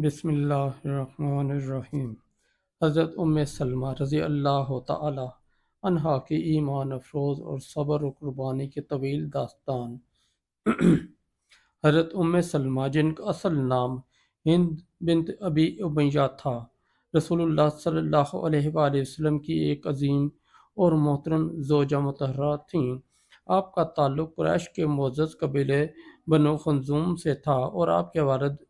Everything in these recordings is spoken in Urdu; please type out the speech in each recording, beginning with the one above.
بسم اللہ الرحمن الرحیم۔ حضرت سلمہ رضی اللہ تعالی عنہا کی ایمان افروز اور صبر و قربانی کی طویل داستان۔ حضرت سلمہ، جن کا اصل نام ہند بنت ابی امیہ تھا، رسول اللہ صلی اللہ علیہ وآلہ وسلم کی ایک عظیم اور محترم زوجہ مطہرہ تھیں۔ آپ کا تعلق قریش کے معزز قبیلے بنو خنزوم سے تھا اور آپ کے والد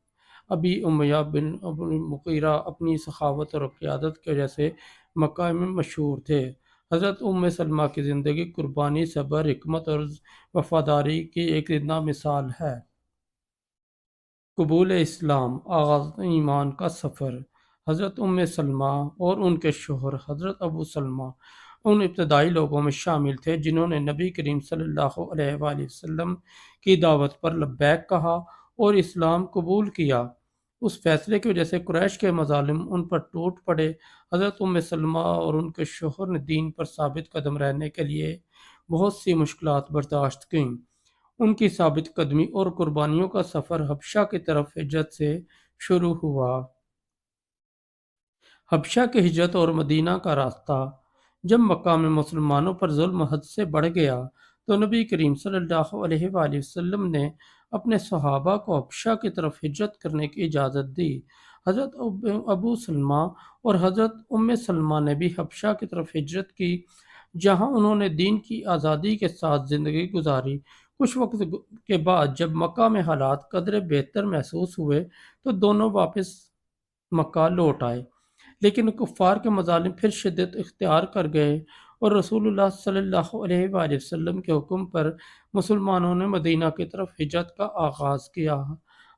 ابی امیہ بن ابو مغیرہ اپنی سخاوت اور قیادت کی وجہ سے مکہ میں مشہور تھے۔ حضرت سلمہ کی زندگی قربانی، صبر، حکمت اور وفاداری کی ایک زندہ مثال ہے۔ قبول اسلام، آغاز ایمان کا سفر۔ حضرت سلمہ اور ان کے شوہر حضرت ابو سلمہ ان ابتدائی لوگوں میں شامل تھے جنہوں نے نبی کریم صلی اللہ علیہ وآلہ وسلم کی دعوت پر لبیک کہا اور اسلام قبول کیا۔ اس فیصلے کی وجہ سے قریش کے مظالم ان پر ٹوٹ پڑے۔ حضرت سلمہ اور ان کے شوہر نے دین پر ثابت قدم رہنے کے لیے بہت سی مشکلات برداشت کیں۔ ان کی ثابت قدمی اور قربانیوں کا سفر حبشہ کی طرف ہجرت سے شروع ہوا۔ حبشہ کی ہجرت اور مدینہ کا راستہ۔ جب مکہ میں مسلمانوں پر ظلم حد سے بڑھ گیا تو نبی کریم صلی اللہ علیہ وآلہ وسلم نے اپنے صحابہ کو حبشہ کی طرف ہجرت کرنے کی اجازت دی۔ حضرت ابو سلمہ اور حضرت سلمہ نے بھی حبشہ کی طرف ہجرت کی، جہاں انہوں نے دین کی آزادی کے ساتھ زندگی گزاری۔ کچھ وقت کے بعد جب مکہ میں حالات قدرے بہتر محسوس ہوئے تو دونوں واپس مکہ لوٹ آئے، لیکن کفار کے مظالم پھر شدت اختیار کر گئے اور رسول اللہ صلی اللہ علیہ وآلہ وسلم کے حکم پر مسلمانوں نے مدینہ کی طرف ہجرت کا آغاز کیا۔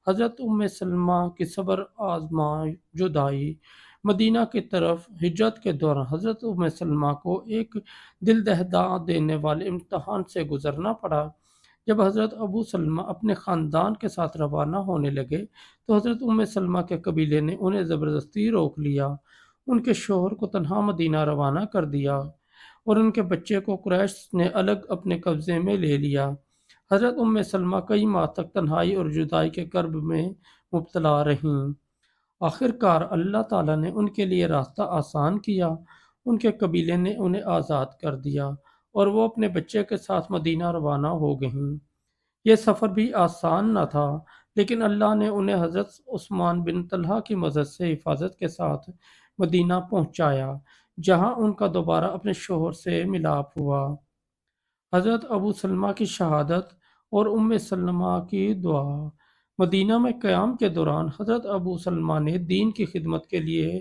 حضرت سلمہ کی صبر آزمائش جدائی۔ مدینہ کی طرف ہجرت کے دوران حضرت سلمہ کو ایک دل دہلا دینے والے امتحان سے گزرنا پڑا۔ جب حضرت ابو سلمہ اپنے خاندان کے ساتھ روانہ ہونے لگے تو حضرت سلمہ کے قبیلے نے انہیں زبردستی روک لیا۔ ان کے شوہر کو تنہا مدینہ روانہ کر دیا اور ان کے بچے کو قریش نے الگ اپنے قبضے میں لے لیا۔ حضرت سلمہ کئی ماہ تک تنہائی اور جدائی کے کرب میں مبتلا رہیں۔ آخر کار اللہ تعالیٰ نے ان کے لیے راستہ آسان کیا۔ ان کے قبیلے نے انہیں آزاد کر دیا اور وہ اپنے بچے کے ساتھ مدینہ روانہ ہو گئیں۔ یہ سفر بھی آسان نہ تھا، لیکن اللہ نے انہیں حضرت عثمان بن طلحہ کی مدد سے حفاظت کے ساتھ مدینہ پہنچایا، جہاں ان کا دوبارہ اپنے شوہر سے ملاپ ہوا۔ حضرت ابو سلمہ کی شہادت اور سلمہ کی دعا۔ مدینہ میں قیام کے دوران حضرت ابو سلمہ نے دین کی خدمت کے لیے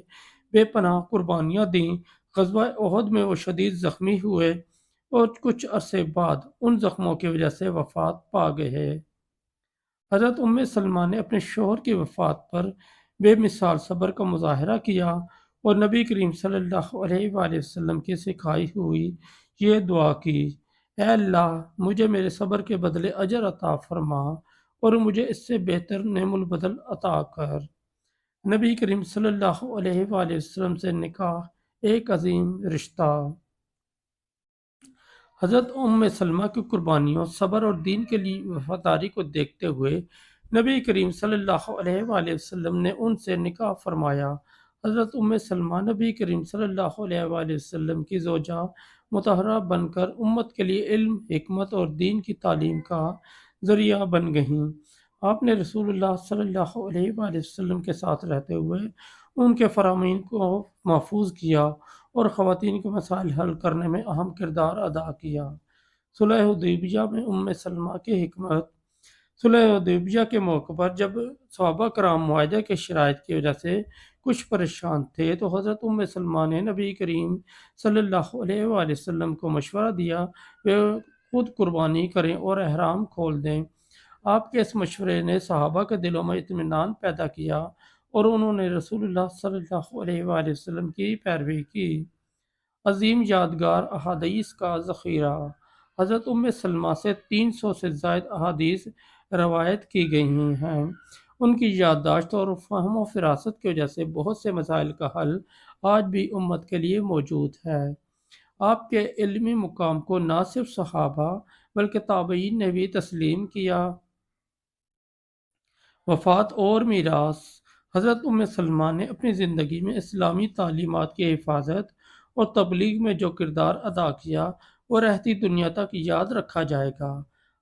بے پناہ قربانیاں دیں۔ غزوہ احد میں وہ شدید زخمی ہوئے اور کچھ عرصے بعد ان زخموں کی وجہ سے وفات پا گئے۔ حضرت سلمہ نے اپنے شوہر کی وفات پر بے مثال صبر کا مظاہرہ کیا اور نبی کریم صلی اللہ علیہ وآلہ وسلم کی سکھائی ہوئی یہ دعا کی: اے اللہ، مجھے میرے صبر کے بدلے اجر عطا فرما اور مجھے اس سے بہتر نعم البدل عطا کر۔ نبی کریم صلی اللہ علیہ وآلہ وسلم سے نکاح ایک عظیم رشتہ۔ حضرت سلمہ کی قربانیوں، صبر اور دین کے لیے وفاداری کو دیکھتے ہوئے نبی کریم صلی اللہ علیہ وآلہ وسلم نے ان سے نکاح فرمایا۔ حضرت سلمہ نبی کریم صلی اللہ علیہ وآلہ وسلم کی زوجہ مطہرہ بن کر امت کے لیے علم، حکمت اور دین کی تعلیم کا ذریعہ بن گئیں۔ آپ نے رسول اللہ صلی اللہ علیہ وآلہ وسلم کے ساتھ رہتے ہوئے ان کے فرامین کو محفوظ کیا اور خواتین کے مسائل حل کرنے میں اہم کردار ادا کیا۔ صلح حدیبیہ میں سلمہ کی حکمت۔ صلح حدیبیہ کے موقع پر جب صحابہ کرام معاہدے کے شرائط کی وجہ سے کچھ پریشان تھے تو حضرت سلمہ نے نبی کریم صلی اللہ علیہ وآلہ وسلم کو مشورہ دیا وہ خود قربانی کریں اور احرام کھول دیں۔ آپ کے اس مشورے نے صحابہ کے دلوں میں اطمینان پیدا کیا اور انہوں نے رسول اللہ صلی اللہ علیہ وآلہ وسلم کی پیروی کی۔ عظیم یادگار احادیث کا ذخیرہ۔ حضرت سلمہ سے 300 سے زائد احادیث روایت کی گئی ہیں۔ ان کی یادداشت اور فہم و فراست کی وجہ سے بہت سے مسائل کا حل آج بھی امت کے لیے موجود ہے۔ آپ کے علمی مقام کو نہ صرف صحابہ بلکہ تابعین نے بھی تسلیم کیا۔ وفات اور میراث۔ حضرت ام سلمہ نے اپنی زندگی میں اسلامی تعلیمات کی حفاظت اور تبلیغ میں جو کردار ادا کیا وہ رہتی دنیا تک یاد رکھا جائے گا۔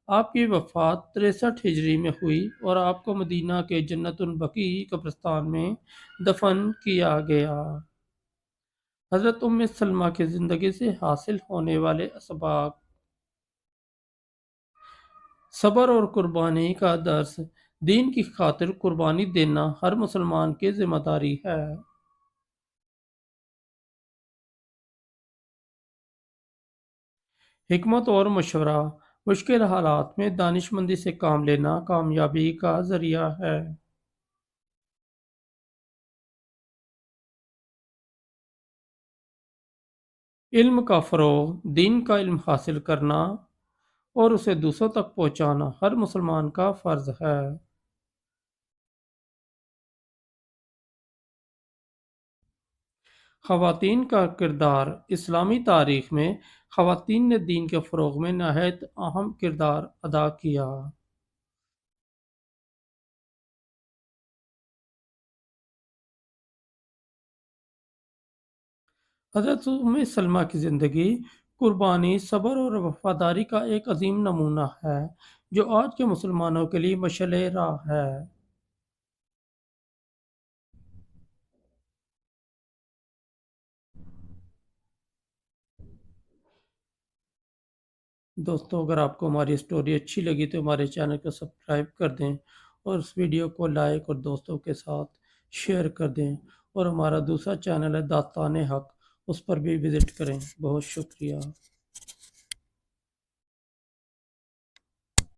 آپ کی وفات 63 ہجری میں ہوئی اور آپ کو مدینہ کے جنت البقیع قبرستان میں دفن کیا گیا۔ حضرت ام سلمہ کی زندگی سے حاصل ہونے والے اسباق: صبر اور قربانی کا درس: دین کی خاطر قربانی دینا ہر مسلمان کی ذمہ داری ہے۔ حکمت اور مشورہ: مشکل حالات میں دانش مندی سے کام لینا کامیابی کا ذریعہ ہے۔ علم کا فروغ: دین کا علم حاصل کرنا اور اسے دوسروں تک پہنچانا ہر مسلمان کا فرض ہے۔ خواتین کا کردار: اسلامی تاریخ میں خواتین نے دین کے فروغ میں نہایت اہم کردار ادا کیا۔ حضرت ام سلمہ کی زندگی قربانی، صبر اور وفاداری کا ایک عظیم نمونہ ہے جو آج کے مسلمانوں کے لیے مشعل راہ ہے۔ دوستوں، اگر آپ کو ہماری اسٹوری اچھی لگی تو ہمارے چینل کو سبسکرائب کر دیں اور اس ویڈیو کو لائک اور دوستوں کے ساتھ شیئر کر دیں، اور ہمارا دوسرا چینل ہے داستان حق، اس پر بھی وزٹ کریں۔ بہت شکریہ۔